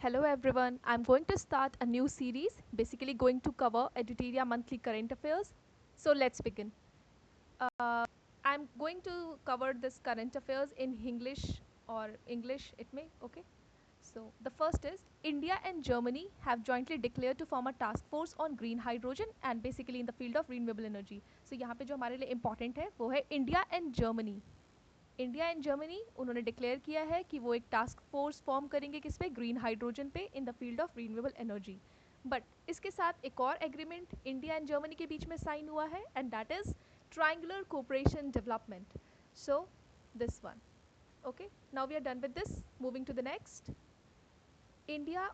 Hello everyone, I'm going to start a new series, basically going to cover Eduteria monthly current affairs. So let's begin. Uh, I'm going to cover this current affairs in English or English it may, okay? So the first is India and Germany have jointly declared to form a task force on green hydrogen and basically in the field of renewable energy. So यहाँ पे जो हमारे लिए important है वो है India and Germany. India and Germany उन्होंने declare किया है कि वो एक टास्क फोर्स फॉर्म करेंगे किस पे ग्रीन हाइड्रोजन पे इन the field of renewable energy but इसके साथ एक और एग्रीमेंट इंडिया एंड जर्मनी के बीच में साइन हुआ है and that is triangular cooperation development so this one okay now we are done with this moving to the next Indian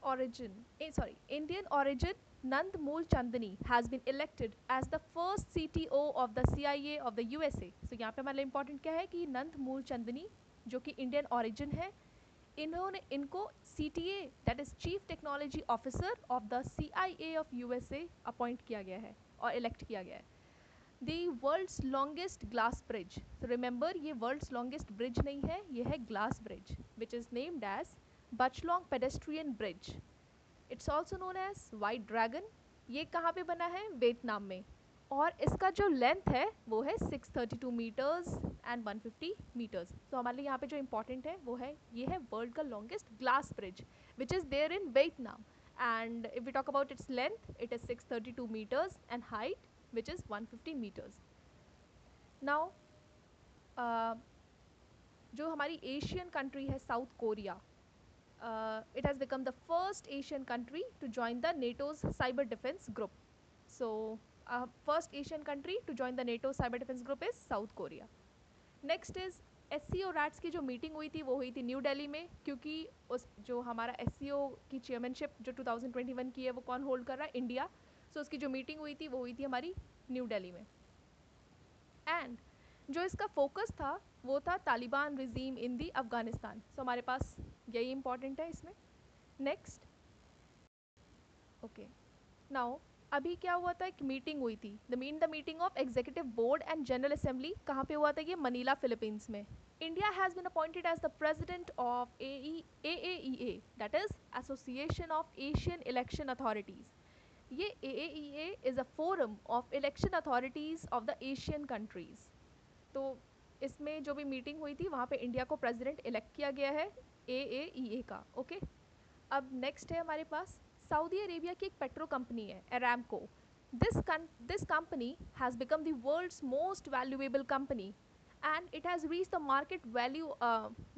origin Nand Moolchandani has been elected as the first CTO of the CIA of the USA. So यहाँ पे हमारे लिए important क्या है कि नंद मूलचंदनी जो कि Indian origin है इन्होंने इनको CTA that is Chief Technology Officer of the CIA of USA appoint किया गया है और इलेक्ट किया गया है. The world's longest glass bridge. So remember ये world's longest bridge नहीं है ये है glass bridge which is named as Bachlong Pedestrian Bridge. It's also known as White Dragon. ये कहाँ पे बना है वियतनाम में और इसका जो लेंथ है वो है 632 मीटर्स एंड 150 मीटर्स. तो हमारे लिए यहाँ पे जो इम्पोर्टेंट है वो है ये है वर्ल्ड का longest glass bridge which is there in Vietnam and if we talk about its length it is 632 meters and height which is 150 meters. Now जो हमारी एशियन कंट्री है south Korea it has become the first Asian country to join the NATO's cyber defense group. So first Asian country to join the NATO cyber defense group is South Korea. Next is SCO RATS की जो meeting हुई थी वो हुई थी new Delhi में क्योंकि उस जो हमारा SCO की चेयरमैनशिप जो 2021 की है वो कौन होल्ड कर रहा है इंडिया. सो उसकी जो मीटिंग हुई थी वो हुई थी हमारी न्यू दिल्ली में एंड जो इसका फोकस था वो था तालिबान रिजीम इन दी अफगानिस्तान. सो हमारे पास यही इंपॉर्टेंट है इसमें. नेक्स्ट ओके नाउ अभी क्या हुआ था एक मीटिंग हुई थी the meeting of executive board and general assembly कहाँ पे हुआ था ये मनीला फिलीपींस में. India has been appointed as the president of AAEA that is association of Asian election authorities. ये AAEA is a forum of election authorities of the Asian countries. तो इसमें जो भी मीटिंग हुई थी वहाँ पे इंडिया को प्रेसिडेंट इलेक्ट किया गया है AAEA का. ओके अब नेक्स्ट है हमारे पास सऊदी अरेबिया की एक पेट्रो कंपनी है Aramco. This company has become the world's most valuable company and it has reach the market value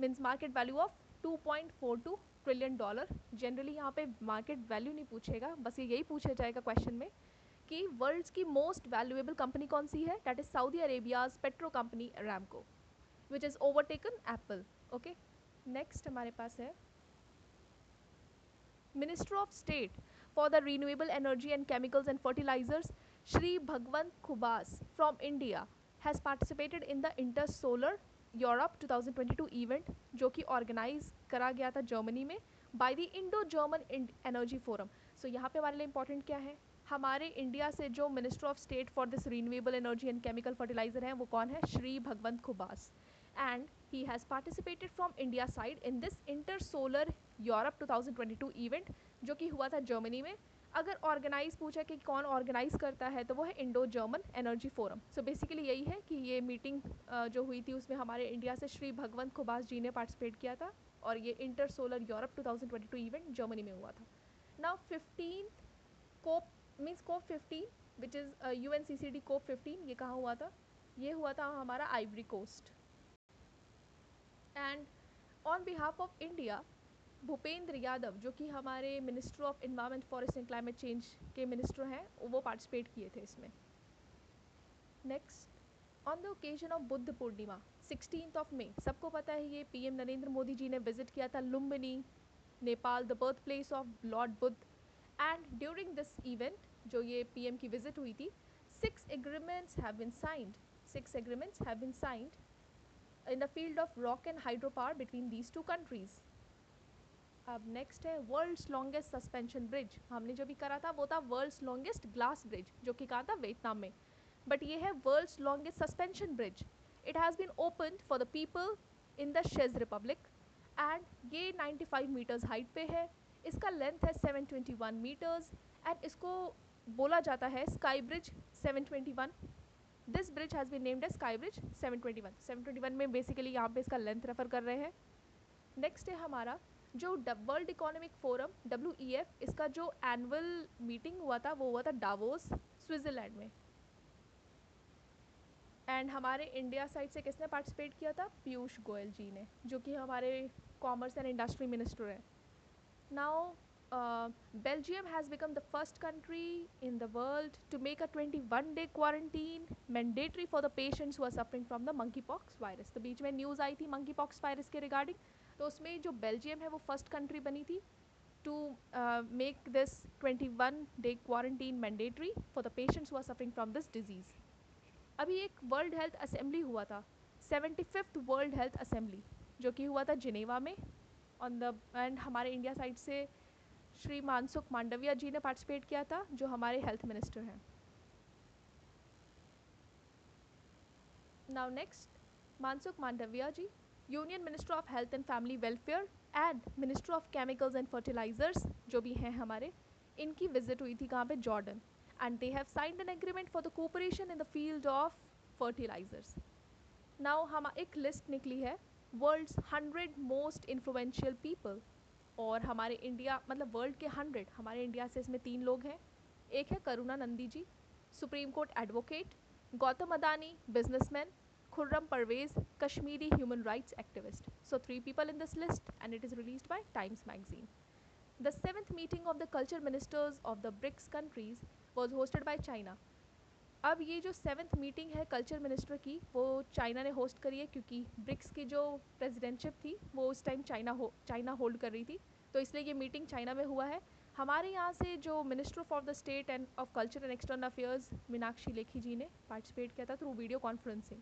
means market value of 2.42 trillion dollar. Generally यहाँ पे market value नहीं पूछेगा बस ये यही पूछा जाएगा क्वेश्चन में कि वर्ल्ड्स की मोस्ट वैल्यूएबल कंपनी कौन सी है. That is Saudi Arabia's petro company Aramco which is overtaken Apple. Okay next हमारे पास है Minister of State for the Renewable Energy and Chemicals and Fertilizers, Shri Bhagwant Khubas from India, has participated in the Intersolar Europe 2022 event जो कि organise करा गया था Germany में by the Indo German energy forum. So यहाँ पे हमारे लिए इंपॉर्टेंट क्या है हमारे इंडिया से जो minister of state for this renewable energy and chemical fertilizer हैं वो कौन है श्री भगवंत खुबास and he has participated from India side in this Intersolar Europe 2022 event जो कि हुआ था जर्मनी में. अगर ऑर्गेनाइज पूछा कि कौन ऑर्गेनाइज करता है तो वो है Indo German energy forum. So basically यही है कि ये मीटिंग जो हुई थी उसमें हमारे इंडिया से श्री भगवंत खुबास जी ने पार्टिसिपेट किया था और ये इंटरसोलर यूरोप 2022 इवेंट जर्मनी में हुआ था. Now 15 COP means COP 15 which is UNCCD COP 15 ये कहाँ हुआ था ये हुआ था हमारा Ivory Coast. And on behalf of India Bhupendra Yadav जो कि हमारे minister of environment forest and climate change के मिनिस्टर हैं वो पार्टिसिपेट किए थे इसमें. Next on the occasion of Buddha Purnima 16 May सबको पता है ये PM नरेंद्र मोदी जी ने विजिट किया था Lumbini Nepal the birth place of Lord Buddha. And during this event जो ये PM की विजिट हुई थी 6 agreements have been signed in the field of rock and hydropower between these two countries. अब नेक्स्ट है वर्ल्ड्स लॉन्गेस्ट सस्पेंशन ब्रिज. हमने जो भी करा था वो था वर्ल्ड्स लॉन्गेस्ट ग्लास ब्रिज जो कि कहा था वियतनाम में बट ये है world's longest suspension bridge. It has been opened for the people in the Czech Republic and ये 95 मीटर्स हाइट पे है. इसका लेंथ है 721 मीटर्स एंड इसको बोला जाता है sky bridge 721. This bridge has been named as sky bridge 721. 721 में बेसिकली यहाँ पे इसका लेंथ रेफर कर रहे हैं. नेक्स्ट है हमारा जो वर्ल्ड इकोनॉमिक फोरम WEF, इसका जो एनुअल मीटिंग हुआ था वो हुआ था डावोस स्विट्ज़रलैंड में. एंड हमारे इंडिया साइड से किसने पार्टिसिपेट किया था? पीयूष गोयल जी ने, जो कि हमारे कॉमर्स एंड इंडस्ट्री मिनिस्टर हैं. Now Belgium has become the first country in the world to make a 21-day quarantine mandatory for the patients who are suffering from the monkeypox virus. तो बीच में news आई थी monkeypox virus के regarding, तो उसमें जो Belgium है वो first country बनी थी to make this 21-day quarantine mandatory for the patients who are suffering from this disease. अभी एक वर्ल्ड हेल्थ असेंबली हुआ था, 75th वर्ल्ड हेल्थ असेंबली, जो कि हुआ था जिनेवा में ऑन द एंड हमारे इंडिया साइड से श्री मानसुख मांडविया जी ने पार्टिसिपेट किया था, जो हमारे हेल्थ मिनिस्टर हैं. Now next, Mansukh Mandaviya ji union minister of health and family welfare and minister of chemicals and fertilizers जो भी हैं हमारे, इनकी विजिट हुई थी कहाँ पे? Jordan. And they have signed an agreement for the cooperation in the field of fertilizers. Now हम एक लिस्ट निकली है वर्ल्ड्स 100 मोस्ट इन्फ्लुएंशियल पीपल, और हमारे इंडिया मतलब वर्ल्ड के 100, हमारे इंडिया से इसमें 3 लोग हैं. एक है Karuna Nandy ji, supreme court advocate. Gautam Adani, businessman. Khurram Parvez, Kashmiri human rights activist. So 3 people in this list and it is released by Times Magazine. The 7th meeting of the culture ministers of the BRICS countries was hosted by China. अब ये जो 7th meeting है culture minister की वो China ने host करी है, क्योंकि ब्रिक्स की जो प्रेसिडेंटशिप थी वो उस टाइम चाइना होल्ड कर रही थी, तो इसलिए ये मीटिंग चाइना में हुआ है. हमारे यहाँ से जो minister of the state and of culture and external affairs Meenakshi Lekhi ji ने पार्टिसिपेट किया था थ्रू वीडियो कॉन्फ्रेंसिंग.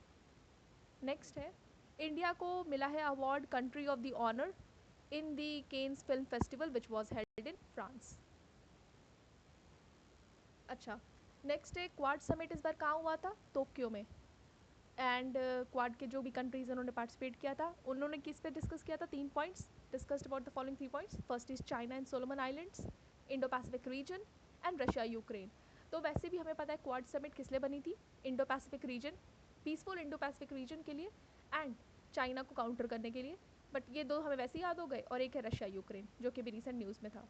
नेक्स्ट है, इंडिया को मिला है award country of the honour in the Cannes film festival which was held in France. अच्छा, next है Quad summit इस बार कहाँ हुआ था? टोक्यो में. एंड क्वाड के जो भी कंट्रीज उन्होंने पार्टिसिपेट किया था, उन्होंने किस पे डिस्कस किया था? 3 points discussed about the following 3 points. First is China and Solomon islands, Indo Pacific region and Russia Ukraine. तो वैसे भी हमें पता है क्वाड समिट किस लिए बनी थी? Indo Pacific region, peaceful Indo Pacific region के लिए एंड चाइना को काउंटर करने के लिए. बट ये दो हमें वैसे ही याद हो गए. और एक है रशिया यूक्रेन, जो कि भी रिसेंट न्यूज़ में था.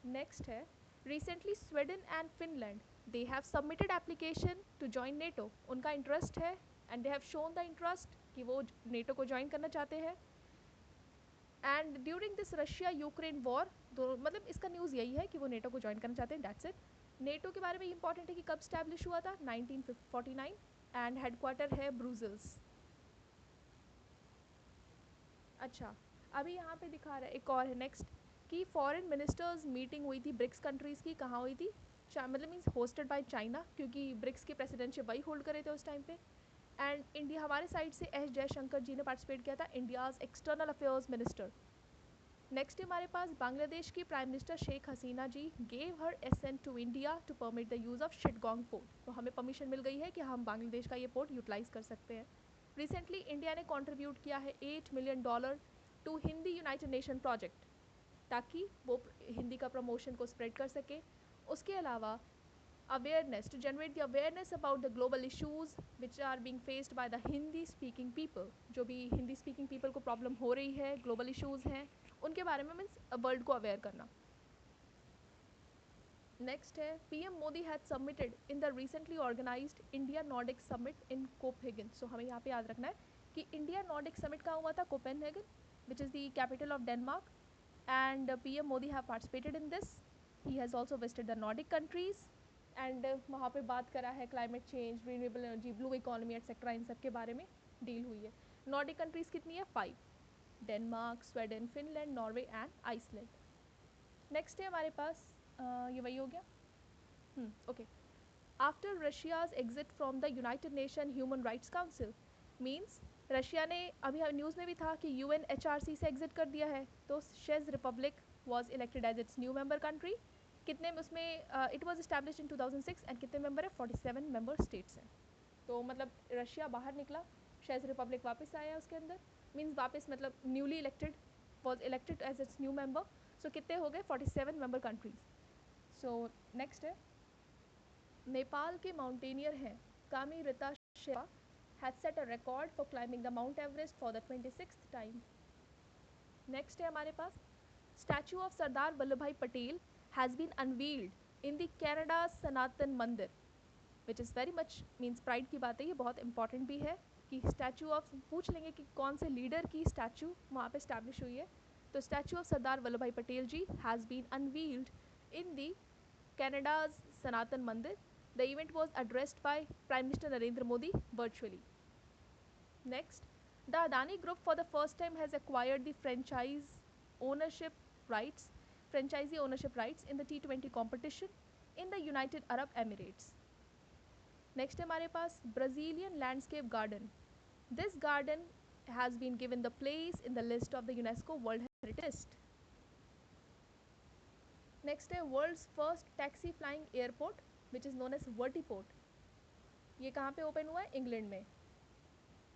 नेक्स्ट है, recently Sweden and Finland they have submitted application to join NATO. उनका इंटरेस्ट है and they have shown the interest कि वो नेटो को ज्वाइन करना चाहते हैं. And during this Russia Ukraine war, मतलब इसका न्यूज़ यही है कि वो नेटो को ज्वाइन करना चाहते हैं. That's it. नेटो के बारे में इंपॉर्टेंट है कि कब स्टैब्लिश हुआ था? 1949 एंड हेडक्वार्टर है ब्रुसेल्स. अच्छा, अभी यहाँ पे दिखा रहा है एक और है नेक्स्ट कि फॉरेन मिनिस्टर्स मीटिंग हुई थी ब्रिक्स कंट्रीज़ की. कहाँ हुई थी? मतलब मीन्स होस्टेड बाय चाइना, क्योंकि ब्रिक्स के प्रेसिडेंटशिप वही होल्ड करे थे उस टाइम पे. एंड इंडिया हमारे साइड से एस जयशंकर जी ने पार्टिसिपेट किया था, India's external affairs minister. Next हमारे पास बांग्लादेश की prime minister Sheikh Hasina ji gave her assent to India to permit the use of Chittagong port. तो हमें परमिशन मिल गई है कि हम बांग्लादेश का ये पोर्ट यूटिलाइज़ कर सकते हैं. रिसेंटली इंडिया ने कंट्रीब्यूट किया है $8 million to Hindi United Nation project, ताकि वो हिंदी का प्रमोशन को स्प्रेड कर सके. उसके अलावा awareness to generate the awareness about the global issues which are being faced by the Hindi speaking people. जो भी हिंदी स्पीकिंग पीपल को प्रॉब्लम हो रही है, ग्लोबल इशूज़ हैं, उनके बारे में मीन्स वर्ल्ड को अवेयर करना. नेक्स्ट है, PM Modi had submitted in the recently organised India Nordic summit in Copenhagen. So हमें यहाँ पे याद रखना है कि इंडिया नॉर्डिक समिट कहाँ हुआ था? Copenhagen, which is the capital of Denmark. And PM Modi have participated in this. He has also visited the Nordic countries and वहाँ पे बात करा है climate change, renewable energy, blue economy etcetera, इन सब के बारे में डील हुई है. नॉर्डिक कंट्रीज़ कितनी है? 5. Denmark, Sweden, Finland, Norway and Iceland. Next है हमारे पास ये वही हो गया. Okay. After Russia's exit from the United Nation Human Rights Council, means Russia ने, अभी न्यूज़ में भी था कि UNHRC से एग्जिट कर दिया है, तो Czech Republic was elected as its new member country. कितने में उसमें it was establish in 2006 and कितने मेंबर है? 47 मेंबर स्टेट्स हैं. तो मतलब रशिया बाहर निकला, शेज रिपब्लिक वापस आया उसके अंदर. मीन्स वापस मतलब newly elected was elected as its new member. So कितने हो गए 47 member countries. So next है नेपाल के माउंटेनियर हैं कामी Rita Sherpa has set a record for climbing the Mount Everest for the 26th time. Next है हमारे पास statue of Sardar Vallabhbhai Patel has been unveiled in the Canada's Sanatan Mandir, which is very much means pride की बात है, ये बहुत important भी है कि स्टैचू ऑफ पूछ लेंगे कि कौन से लीडर की स्टैचू वहाँ पे स्टैब्लिश हुई है. तो statue of Sardar Vallabh Bhai Patel ji has been unveiled in the Canada's Sanatan Mandir. The event was addressed by Prime Minister Narendra Modi virtually. Next, the Adani Group for the first time has acquired the ownership rights, franchisee ownership rights in the T20 competition in the United Arab Emirates. Next है हमारे पास Brazilian Landscape Garden. This garden has been given the place in the list of the UNESCO World Heritage List. Next है world's first taxi flying airport which is known as Vertiport. ये कहाँ पे open हुआ है? England में.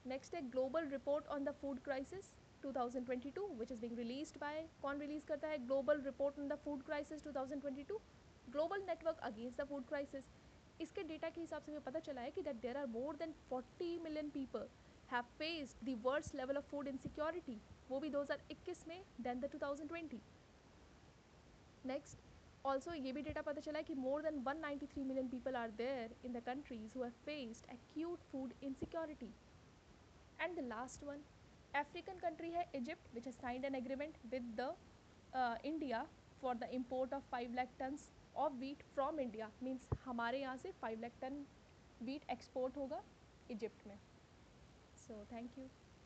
Next है global report on the food crisis 2022 which is being released by कौन release करता है global report on the food crisis 2022 global network against the food crisis. इसके डेटा के हिसाब से हमें पता चला है कि that there are more than 40 million people have faced the worst level of food insecurity, वो भी 2021 में देन द 2020. नेक्स्ट ऑल्सो ये भी डेटा पता चला है कि more than 193 million people are there in the countries who have faced acute food insecurity. And the last one, African country है Egypt which has signed an agreement with the India for the import of 5 lakh tons of wheat from India. Means हमारे यहाँ से 5 lakh ton wheat export होगा Egypt में. So thank you.